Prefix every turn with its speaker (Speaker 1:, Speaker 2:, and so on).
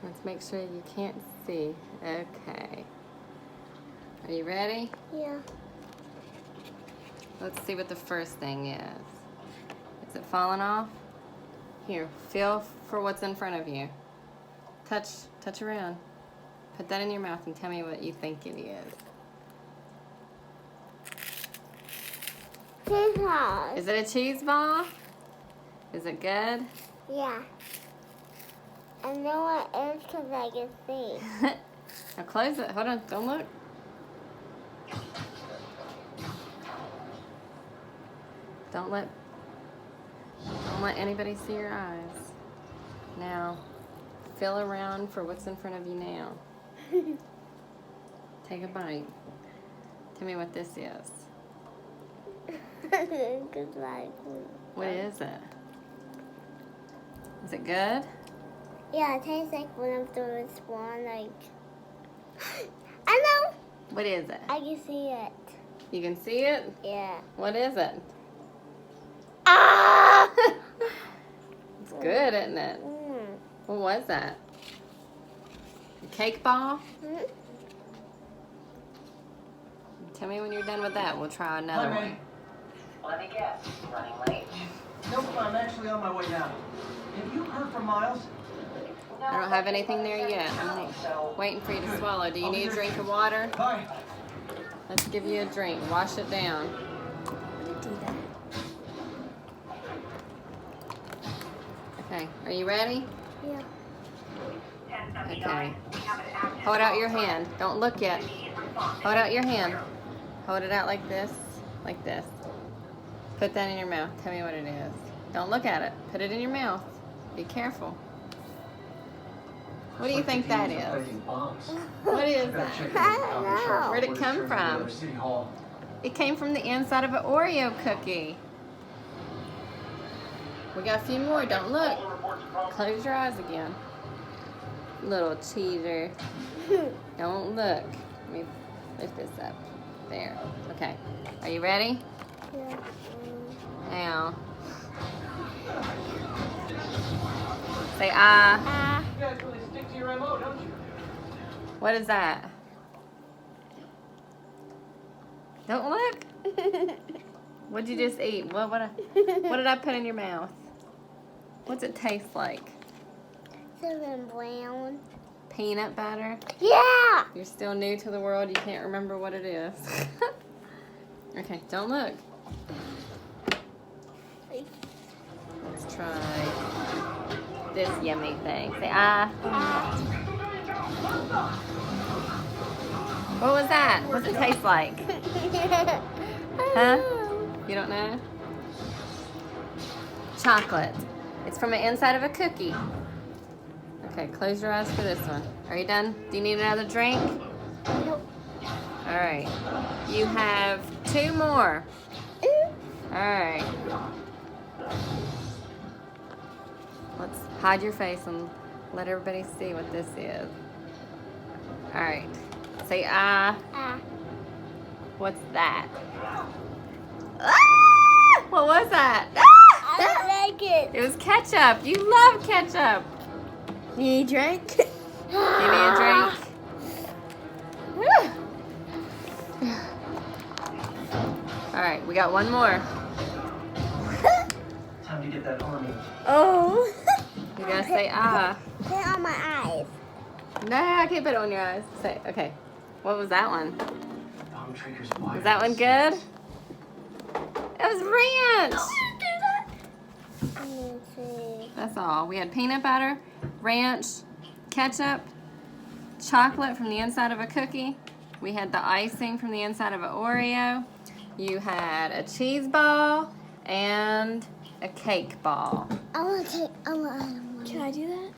Speaker 1: Let's make sure you can't see. Okay. Are you ready?
Speaker 2: Yeah.
Speaker 1: Let's see what the first thing is. Is it falling off? Here, feel for what's in front of you. Touch around. Put that in your mouth and tell me what you think it is.
Speaker 2: Cheese balls.
Speaker 1: Is it a cheese ball? Is it good?
Speaker 2: Yeah. I know what it is because I can see.
Speaker 1: Now close it. Hold on. Don't look. Don't let anybody see your eyes. Now, feel around for what's in front of you now. Take a bite. Tell me what this is.
Speaker 2: Goodbye.
Speaker 1: What is it? Is it good?
Speaker 2: Yeah, it tastes like one of those one, like... I know!
Speaker 1: What is it?
Speaker 2: I can see it.
Speaker 1: You can see it?
Speaker 2: Yeah.
Speaker 1: What is it?
Speaker 2: Ah!
Speaker 1: It's good, isn't it? What was that? A cake ball?
Speaker 2: Mm-hmm.
Speaker 1: Tell me when you're done with that. We'll try another
Speaker 3: Hi,
Speaker 1: one.
Speaker 3: May.
Speaker 4: Let me guess, running late?
Speaker 3: Nope, I'm actually on my way now. Have you heard from Miles?
Speaker 4: No,
Speaker 1: I don't have anything there yet. I'm
Speaker 4: so
Speaker 1: waiting for you to swallow. Do you need a drink of water?
Speaker 3: Bye.
Speaker 1: Let's give you a drink. Wash it down. Okay, are you ready?
Speaker 2: Yeah.
Speaker 1: Okay. Hold out your hand. Don't look yet. Hold out your hand. Hold it out like this. Like this. Put that in your mouth. Tell me what it is. Don't look at it. Put it in your mouth. Be careful. What do you think that is? What is that? Where'd it come from? It came from the inside of an Oreo cookie. We got a few more. Don't look. Close your eyes again. Little cheater. Don't look. Let me lift this up. There. Okay. Are you ready?
Speaker 2: Yeah.
Speaker 1: Now. Say ah.
Speaker 2: Ah.
Speaker 3: You guys really stick to your MO, don't you?
Speaker 1: What is that? Don't look. What'd you just eat? What did I put in your mouth? What's it taste like?
Speaker 2: Cinnamon brown.
Speaker 1: Peanut butter?
Speaker 2: Yeah!
Speaker 1: You're still new to the world. You can't remember what it is. Okay, don't look. Let's try this yummy thing. Say ah.
Speaker 2: Ah.
Speaker 1: What was that? What's it taste like? Huh? You don't know? Chocolate. It's from the inside of a cookie. Okay, close your eyes for this one. Are you done? Do you need another drink?
Speaker 2: Nope.
Speaker 1: All right. You have 2 more. All right. Let's hide your face and let everybody see what this is. All right. Say ah.
Speaker 2: Ah.
Speaker 1: What's that? Ah! What was that? Ah!
Speaker 2: I don't like it.
Speaker 1: It was ketchup. You love ketchup.
Speaker 2: You need a drink?
Speaker 1: Give me a drink. All right, we got 1 more.
Speaker 3: Time to get that army.
Speaker 2: Oh.
Speaker 1: You gotta say ah.
Speaker 2: Put it on my eyes.
Speaker 1: No, I can't put it on your eyes. Say okay. What was that one?
Speaker 3: Bomb triggers.
Speaker 1: Was that one good? It was ranch.
Speaker 2: Let me see.
Speaker 1: That's all. We had peanut butter, ranch, ketchup, chocolate from the inside of a cookie. We had the icing from the inside of an Oreo. You had a cheese ball and a cake ball.
Speaker 2: I want to take. Can I do that?